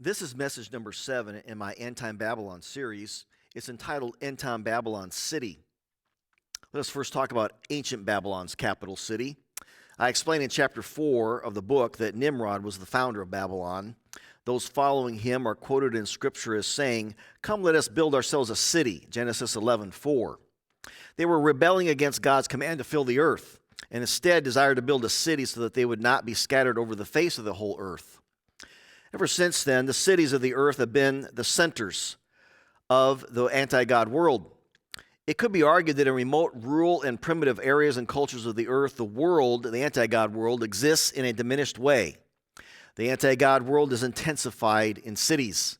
This is message number 7 in my Endtime Babylon series. It's entitled Endtime Babylon City. Let us first talk about ancient Babylon's capital city. I explained in chapter 4 of the book that Nimrod was the founder of Babylon. Those following him are quoted in Scripture as saying, "Come, let us build ourselves a city," Genesis 11:4. They were rebelling against God's command to fill the earth, and instead desired to build a city so that they would not be scattered over the face of the whole earth. Ever since then, the cities of the earth have been the centers of the anti-God world. It could be argued that in remote, rural, and primitive areas and cultures of the earth, the world, the anti-God world, exists in a diminished way. The anti-God world is intensified in cities,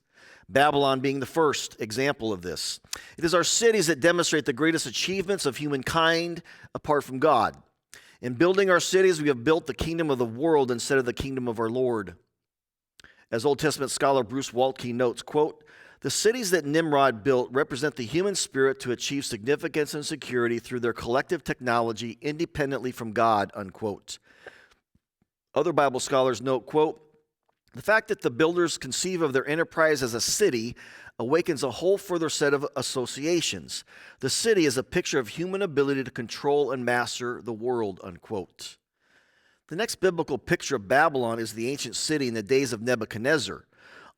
Babylon being the first example of this. It is our cities that demonstrate the greatest achievements of humankind apart from God. In building our cities, we have built the kingdom of the world instead of the kingdom of our Lord. As Old Testament scholar Bruce Waltke notes, quote, "The cities that Nimrod built represent the human spirit to achieve significance and security through their collective technology independently from God," unquote. Other Bible scholars note, quote, "The fact that the builders conceive of their enterprise as a city awakens a whole further set of associations. The city is a picture of human ability to control and master the world," unquote. The next biblical picture of Babylon is the ancient city in the days of Nebuchadnezzar.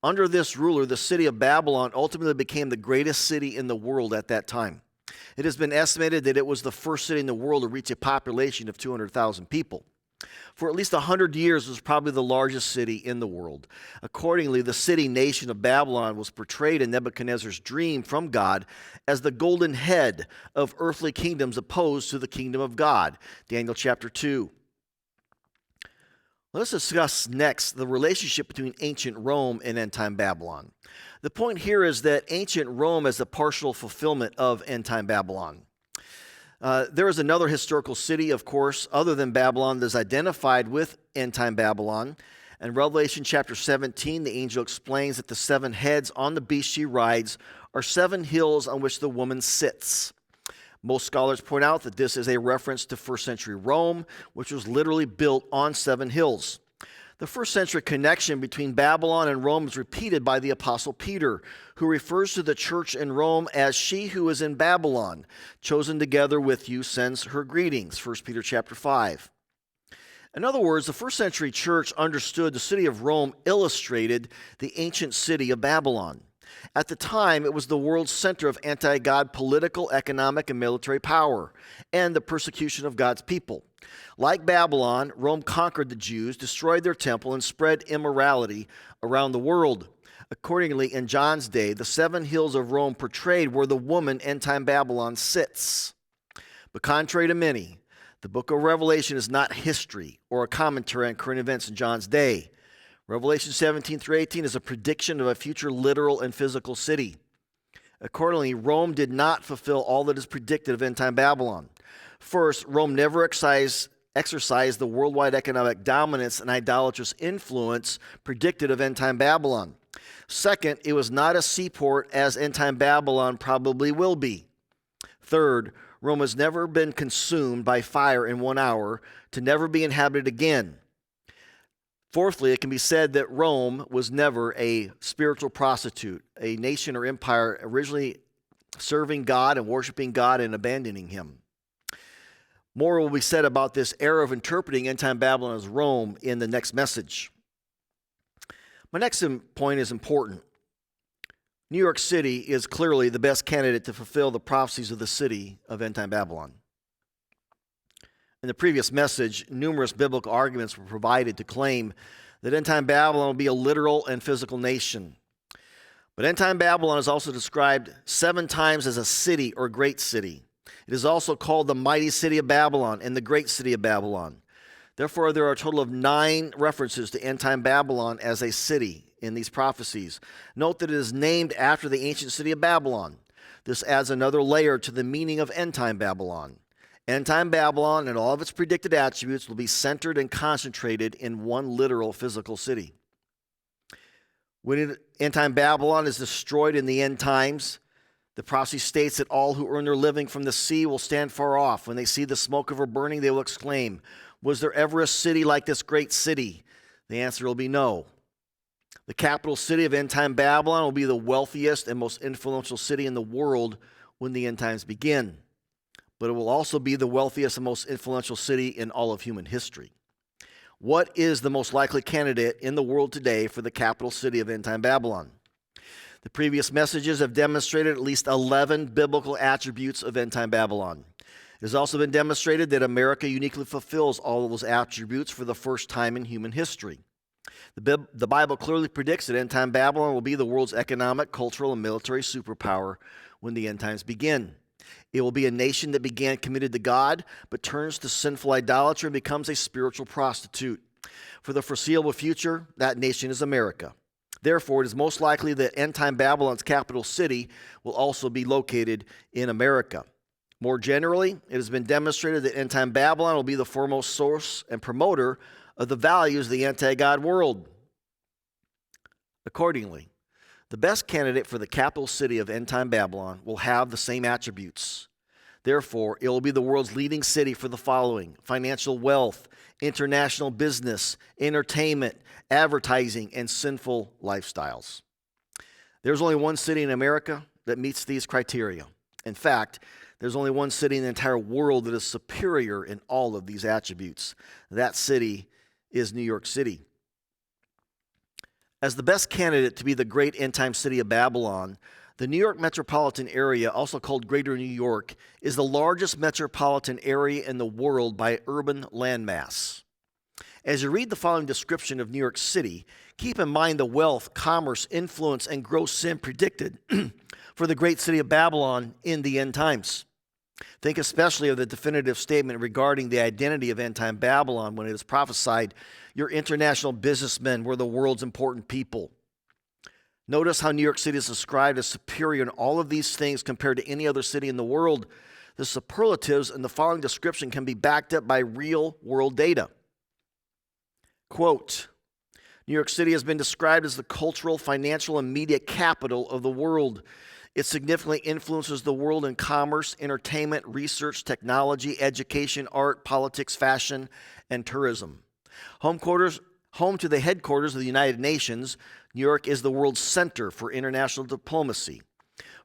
Under this ruler, the city of Babylon ultimately became the greatest city in the world at that time. It has been estimated that it was the first city in the world to reach a population of 200,000 people. For at least 100 years, it was probably the largest city in the world. Accordingly, the city-nation of Babylon was portrayed in Nebuchadnezzar's dream from God as the golden head of earthly kingdoms opposed to the kingdom of God. Daniel chapter 2. Let us discuss next the relationship between ancient Rome and end-time Babylon. The point here is that ancient Rome is the partial fulfillment of end-time Babylon. There is another historical city, of course, other than Babylon that is identified with end-time Babylon. In Revelation chapter 17, the angel explains that the 7 heads on the beast she rides are 7 hills on which the woman sits. Most scholars point out that this is a reference to first century Rome, which was literally built on 7 hills. The first century connection between Babylon and Rome is repeated by the Apostle Peter, who refers to the church in Rome as "she who is in Babylon, chosen together with you, sends her greetings," 1 Peter chapter 5. In other words, the first century church understood the city of Rome illustrated the ancient city of Babylon. At the time, it was the world's center of anti-God political, economic, and military power, and the persecution of God's people. Like Babylon, Rome conquered the Jews, destroyed their temple, and spread immorality around the world. Accordingly, in John's day, the 7 hills of Rome portrayed where the woman end-time Babylon sits. But contrary to many, the book of Revelation is not history or a commentary on current events in John's day. Revelation 17 through 18 is a prediction of a future literal and physical city. Accordingly, Rome did not fulfill all that is predicted of end-time Babylon. First, Rome never exercised the worldwide economic dominance and idolatrous influence predicted of end-time Babylon. Second, it was not a seaport as end-time Babylon probably will be. Third, Rome has never been consumed by fire in 1 hour to never be inhabited again. Fourthly, it can be said that Rome was never a spiritual prostitute, a nation or empire originally serving God and worshiping God and abandoning Him. More will be said about this era of interpreting end-time Babylon as Rome in the next message. My next point is important. New York City is clearly the best candidate to fulfill the prophecies of the city of end-time Babylon. In the previous message, numerous biblical arguments were provided to claim that end-time Babylon will be a literal and physical nation. But end-time Babylon is also described 7 times as a city or great city. It is also called the mighty city of Babylon and the great city of Babylon. Therefore, there are a total of 9 references to end-time Babylon as a city in these prophecies. Note that it is named after the ancient city of Babylon. This adds another layer to the meaning of end-time Babylon. End-time Babylon and all of its predicted attributes will be centered and concentrated in one literal physical city. When end-time Babylon is destroyed in the end times, the prophecy states that all who earn their living from the sea will stand far off. When they see the smoke of her burning, they will exclaim, "Was there ever a city like this great city?" The answer will be no. The capital city of end-time Babylon will be the wealthiest and most influential city in the world when the end times begin. But it will also be the wealthiest and most influential city in all of human history. What is the most likely candidate in the world today for the capital city of end-time Babylon? The previous messages have demonstrated at least 11 biblical attributes of end-time Babylon. It has also been demonstrated that America uniquely fulfills all of those attributes for the first time in human history. The Bible clearly predicts that end-time Babylon will be the world's economic, cultural, and military superpower when the end times begin. It will be a nation that began committed to God, but turns to sinful idolatry and becomes a spiritual prostitute. For the foreseeable future, that nation is America. Therefore, it is most likely that end-time Babylon's capital city will also be located in America. More generally, it has been demonstrated that end-time Babylon will be the foremost source and promoter of the values of the anti-God world. Accordingly, the best candidate for the capital city of end-time Babylon will have the same attributes. Therefore, it will be the world's leading city for the following: financial wealth, international business, entertainment, advertising, and sinful lifestyles. There's only one city in America that meets these criteria. In fact, there's only one city in the entire world that is superior in all of these attributes. That city is New York City. As the best candidate to be the great end-time city of Babylon, the New York metropolitan area, also called Greater New York, is the largest metropolitan area in the world by urban landmass. As you read the following description of New York City, keep in mind the wealth, commerce, influence, and gross sin predicted for the great city of Babylon in the end times. Think especially of the definitive statement regarding the identity of end-time Babylon when it is prophesied, "Your international businessmen were the world's important people." Notice how New York City is described as superior in all of these things compared to any other city in the world. The superlatives in the following description can be backed up by real-world data. Quote, New York City has been described as the cultural, financial, and media capital of the world. It significantly influences the world in commerce, entertainment, research, technology, education, art, politics, fashion, and tourism. Home to the headquarters of the United Nations, New York is the world's center for international diplomacy.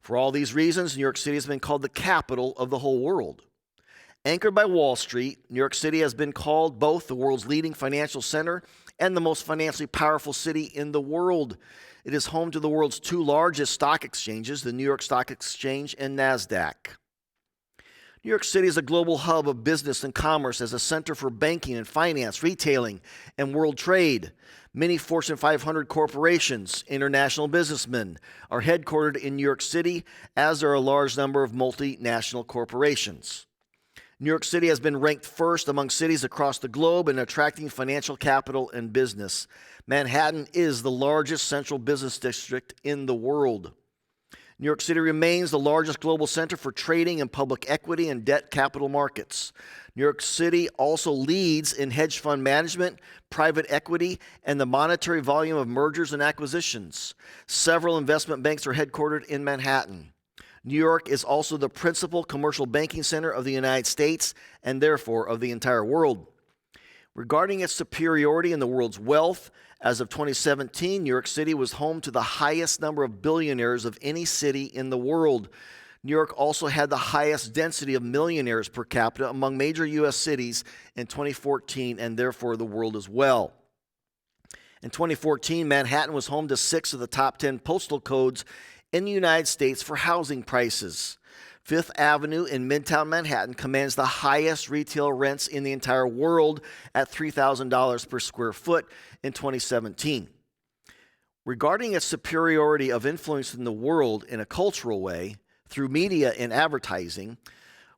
For all these reasons, New York City has been called the capital of the whole world. Anchored by Wall Street, New York City has been called both the world's leading financial center and the most financially powerful city in the world. It is home to the world's two largest stock exchanges, the New York Stock Exchange and NASDAQ. New York City is a global hub of business and commerce as a center for banking and finance, retailing, and world trade. Many Fortune 500 corporations, international businessmen, are headquartered in New York City, as are a large number of multinational corporations. New York City has been ranked first among cities across the globe in attracting financial capital and business. Manhattan is the largest central business district in the world. New York City remains the largest global center for trading in public equity and debt capital markets. New York City also leads in hedge fund management, private equity, and the monetary volume of mergers and acquisitions. Several investment banks are headquartered in Manhattan. New York is also the principal commercial banking center of the United States and therefore of the entire world. Regarding its superiority in the world's wealth, as of 2017, New York City was home to the highest number of billionaires of any city in the world. New York also had the highest density of millionaires per capita among major U.S. cities in 2014 and therefore the world as well. In 2014, Manhattan was home to 6 of the top 10 postal codes in the United States for housing prices. Fifth Avenue in Midtown Manhattan commands the highest retail rents in the entire world at $3,000 per square foot in 2017. Regarding its superiority of influence in the world in a cultural way, through media and advertising,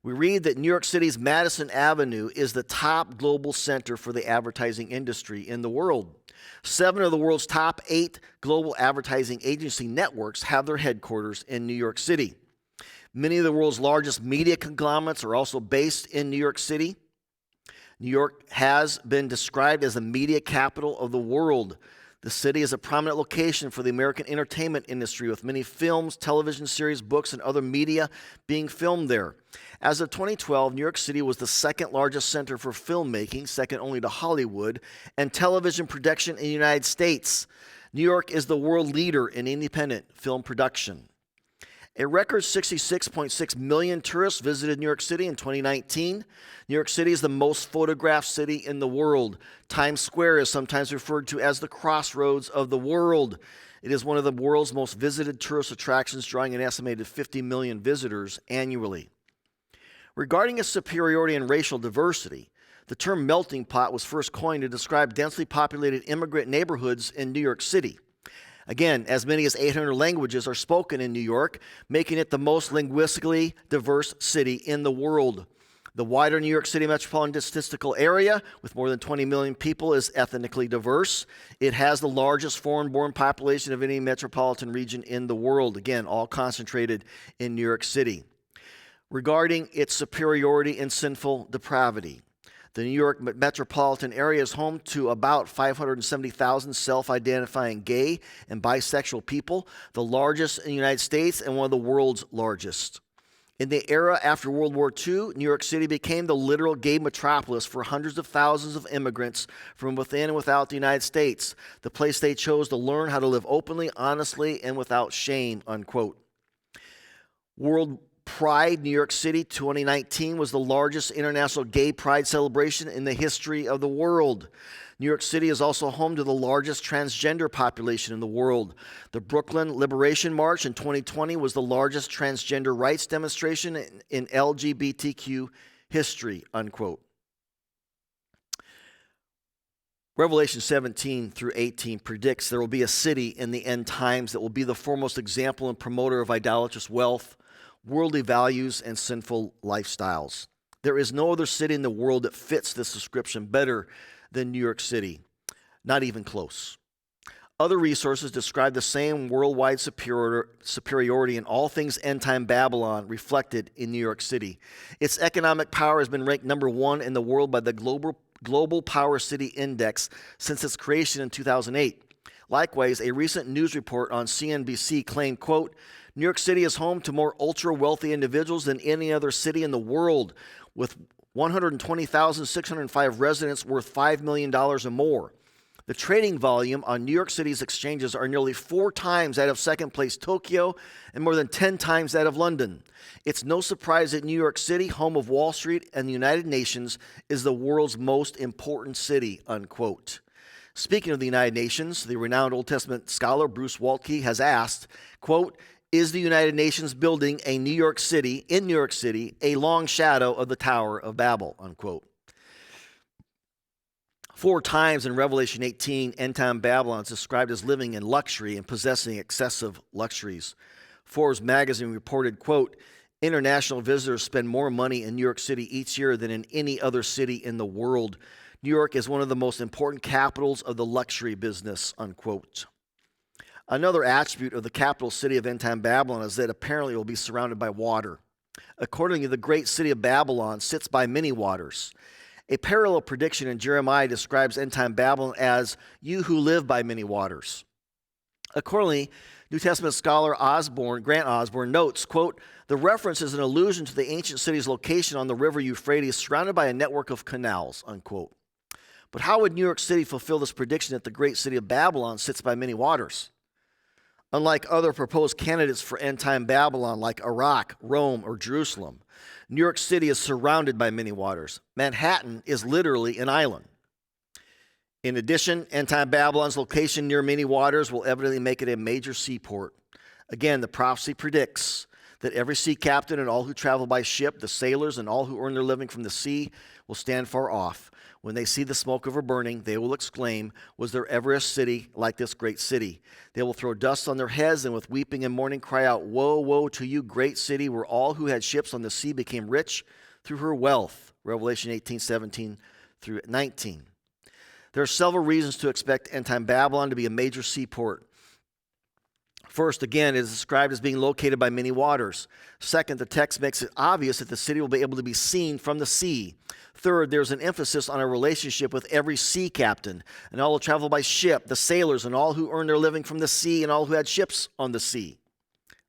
we read that New York City's Madison Avenue is the top global center for the advertising industry in the world. 7 of the world's top 8 global advertising agency networks have their headquarters in New York City. Many of the world's largest media conglomerates are also based in New York City. New York has been described as the media capital of the world. The city is a prominent location for the American entertainment industry, with many films, television series, books, and other media being filmed there. As of 2012, New York City was the second largest center for filmmaking, second only to Hollywood, and television production in the United States. New York is the world leader in independent film production. A record 66.6 million tourists visited New York City in 2019. New York City is the most photographed city in the world. Times Square is sometimes referred to as the crossroads of the world. It is one of the world's most visited tourist attractions, drawing an estimated 50 million visitors annually. Regarding its superiority in racial diversity, the term melting pot was first coined to describe densely populated immigrant neighborhoods in New York City. Again, as many as 800 languages are spoken in New York, making it the most linguistically diverse city in the world. The wider New York City metropolitan statistical area, with more than 20 million people, is ethnically diverse. It has the largest foreign-born population of any metropolitan region in the world. Again, all concentrated in New York City. Regarding its superiority in sinful depravity, the New York metropolitan area is home to about 570,000 self-identifying gay and bisexual people, the largest in the United States and one of the world's largest. In the era after World War II, New York City became the literal gay metropolis for hundreds of thousands of immigrants from within and without the United States, the place they chose to learn how to live openly, honestly, and without shame, unquote. World Pride New York City 2019 was the largest international gay pride celebration in the history of the world. New York City is also home to the largest transgender population in the world. The Brooklyn Liberation March in 2020 was the largest transgender rights demonstration in LGBTQ history, unquote. Revelation 17 through 18 predicts there will be a city in the end times that will be the foremost example and promoter of idolatrous wealth, worldly values, and sinful lifestyles. There is no other city in the world that fits this description better than New York City, not even close. Other resources describe the same worldwide superiority in all things Endtime Babylon reflected in New York City. Its economic power has been ranked number 1 in the world by the Global Power City Index since its creation in 2008. Likewise, a recent news report on CNBC claimed, quote, New York City is home to more ultra-wealthy individuals than any other city in the world, with 120,605 residents worth $5 million or more. The trading volume on New York City's exchanges are nearly 4 times that of second-place Tokyo and more than 10 times that of London. It's no surprise that New York City, home of Wall Street and the United Nations, is the world's most important city, unquote. Speaking of the United Nations, the renowned Old Testament scholar Bruce Waltke has asked, quote, is the United Nations building in New York City, a long shadow of the Tower of Babel, unquote. 4 times in Revelation 18, Endtime Babylon is described as living in luxury and possessing excessive luxuries. Forbes magazine reported, quote, international visitors spend more money in New York City each year than in any other city in the world. New York is one of the most important capitals of the luxury business, unquote. Another attribute of the capital city of Endtime Babylon is that apparently it will be surrounded by water. Accordingly, the great city of Babylon sits by many waters. A parallel prediction in Jeremiah describes Endtime Babylon as you who live by many waters. Accordingly, New Testament scholar Grant Osborne notes, quote, the reference is an allusion to the ancient city's location on the river Euphrates, surrounded by a network of canals, unquote. But how would New York City fulfill this prediction that the great city of Babylon sits by many waters? Unlike other proposed candidates for end-time Babylon like Iraq, Rome, or Jerusalem, New York City is surrounded by many waters. Manhattan is literally an island. In addition, end-time Babylon's location near many waters will evidently make it a major seaport. Again, the prophecy predicts that every sea captain and all who travel by ship, the sailors and all who earn their living from the sea, will stand far off. When they see the smoke of her burning, they will exclaim, was there ever a city like this great city? They will throw dust on their heads and with weeping and mourning cry out, woe, woe to you, great city, where all who had ships on the sea became rich through her wealth. Revelation 18:17 through 19. There are several reasons to expect end-time Babylon to be a major seaport. First, again, it is described as being located by many waters. Second, the text makes it obvious that the city will be able to be seen from the sea. Third, there's an emphasis on a relationship with every sea captain and all who travel by ship, the sailors and all who earn their living from the sea and all who had ships on the sea.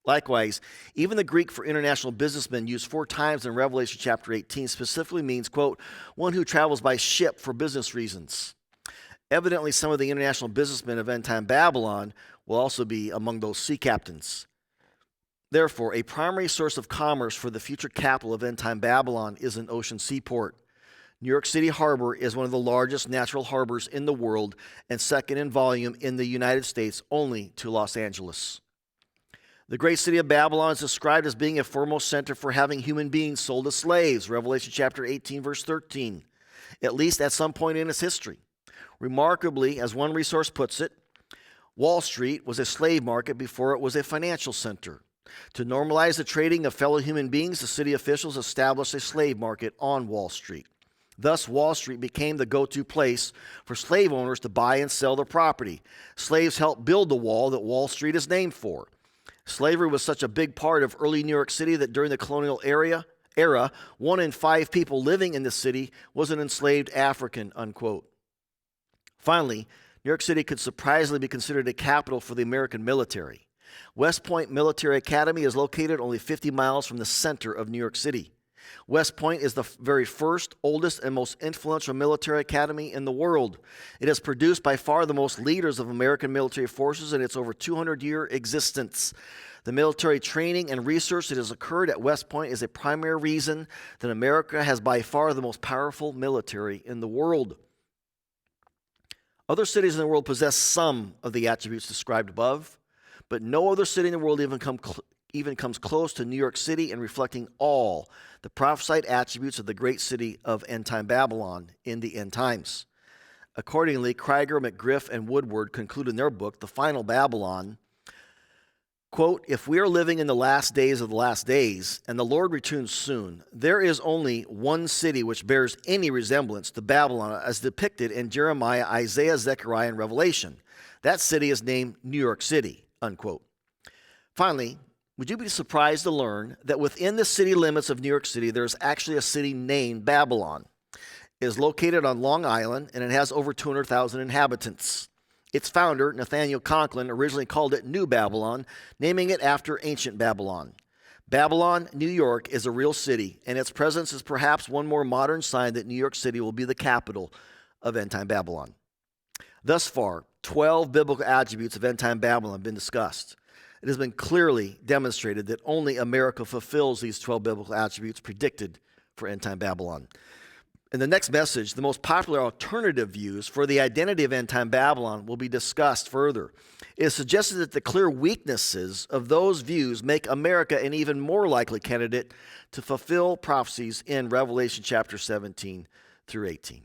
Likewise, even the Greek for international businessmen used 4 times in Revelation chapter 18 specifically means, quote, one who travels by ship for business reasons. Evidently, some of the international businessmen of Endtime Babylon will also be among those sea captains. Therefore, a primary source of commerce for the future capital of Endtime Babylon is an ocean seaport. New York City Harbor is one of the largest natural harbors in the world and second in volume in the United States, only to Los Angeles. The great city of Babylon is described as being a foremost center for having human beings sold as slaves, Revelation chapter 18, verse 13, at least at some point in its history. Remarkably, as one resource puts it, Wall Street was a slave market before it was a financial center. To normalize the trading of fellow human beings, the city officials established a slave market on Wall Street. Thus, Wall Street became the go-to place for slave owners to buy and sell their property. Slaves helped build the wall that Wall Street is named for. Slavery was such a big part of early New York City that during the colonial era, 1 in 5 people living in the city was an enslaved African, unquote. Finally, New York City could surprisingly be considered a capital for the American military. West Point Military Academy is located only 50 miles from the center of New York City. West Point is the very first, oldest, and most influential military academy in the world. It has produced by far the most leaders of American military forces in its over 200-year existence. The military training and research that has occurred at West Point is a primary reason that America has by far the most powerful military in the world. Other cities in the world possess some of the attributes described above, but no other city in the world even comes close to New York City in reflecting all the prophesied attributes of the great city of Endtime Babylon in the end times. Accordingly, Krieger, McGriff, and Woodward conclude in their book, The Final Babylon, quote, "If we are living in the last days of the last days, and the Lord returns soon, there is only one city which bears any resemblance to Babylon as depicted in Jeremiah, Isaiah, Zechariah, and Revelation. That city is named New York City," unquote. Finally, would you be surprised to learn that within the city limits of New York City, there is actually a city named Babylon? It is located on Long Island, and it has over 200,000 inhabitants. Its founder, Nathaniel Conklin, originally called it New Babylon, naming it after ancient Babylon. Babylon, New York, is a real city, and its presence is perhaps one more modern sign that New York City will be the capital of Endtime Babylon. Thus far, 12 biblical attributes of Endtime Babylon have been discussed. It has been clearly demonstrated that only America fulfills these 12 biblical attributes predicted for Endtime Babylon. In the next message, the most popular alternative views for the identity of Endtime Babylon will be discussed further. It is suggested that the clear weaknesses of those views make America an even more likely candidate to fulfill prophecies in Revelation chapter 17 through 18.